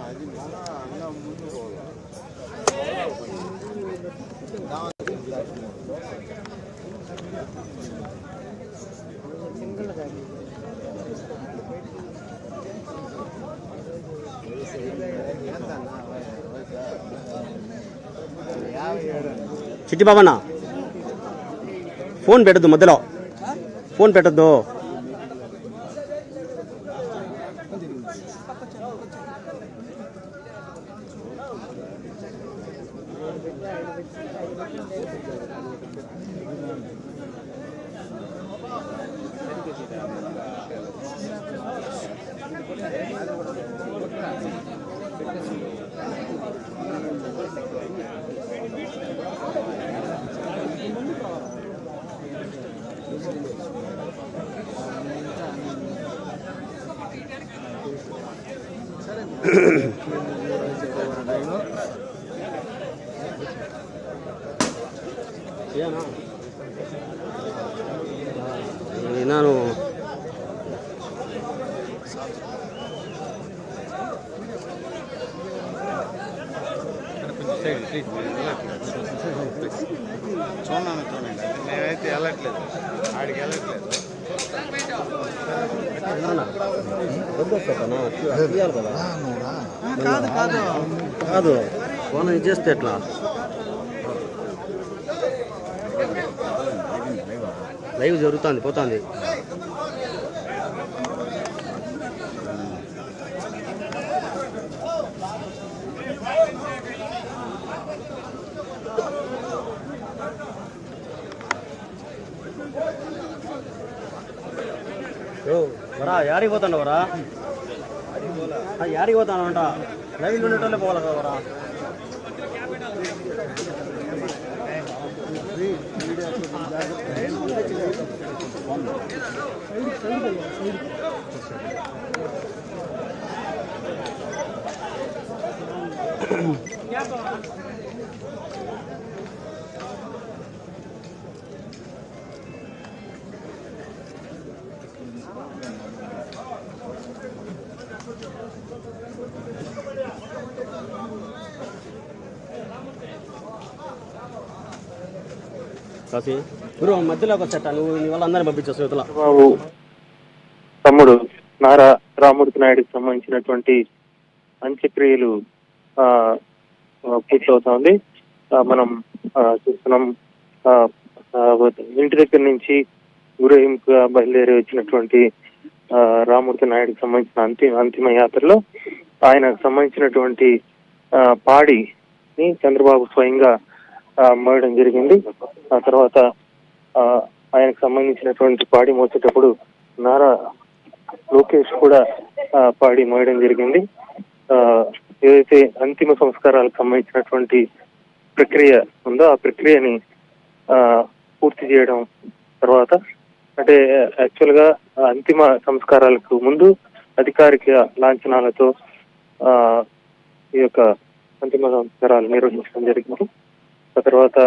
అది మన అన్న ముందు చిట్టి బాబన్న ఫోన్ పెట్టద్దు, మధ్యలో ఫోన్ పెట్టద్దు. ನಾನು చూడండి, నేనైతే వెళ్ళట్లేదు, ఆడికి వెళ్ళట్లేదు. కాదు ఫోన్ ఇది చేస్తే ఎట్లా? లైవ్ జరుగుతుంది, పోతుంది. వరా యాడికి పోతాండ వరా? యాడికి పోతాను అంట, లైవ్లో ఉండేటోళ్ళే పోవాలి కదా వరా. కాసి గురు మధ్యలోకి వచ్చేట, నువ్వు నీ వాళ్ళందరినీ పంపించావు శ్రోతల. బాబు తమ్ముడు నారా రామూర్తి నాయుడికి సంబంధించినటువంటి అంత్యక్రియలు పూర్తవుతా ఉంది. మనం చూస్తున్నాం, ఇంటి దగ్గర నుంచి ఊరేగింపుగా బయలుదేరి వచ్చినటువంటి రామూర్తి నాయుడికి సంబంధించిన అంతిమ యాత్రలో ఆయనకు సంబంధించినటువంటి పాడిని చంద్రబాబు స్వయంగా మోయడం జరిగింది. ఆ తర్వాత ఆయనకు సంబంధించినటువంటి పాడి మోసేటప్పుడు నారా లోకేష్ కూడా పాడి మోయడం జరిగింది. ఏదైతే అంతిమ సంస్కారాలకు సంబంధించినటువంటి ప్రక్రియ ఉందో ఆ ప్రక్రియని పూర్తి చేయడం తర్వాత, అంటే యాక్చువల్ గా అంతిమ సంస్కారాలకు ముందు అధికారిక లాంఛనాలతో ఈ యొక్క అంతిమ సంస్కారాలు నిర్వహించడం జరిగింది. ఆ తర్వాత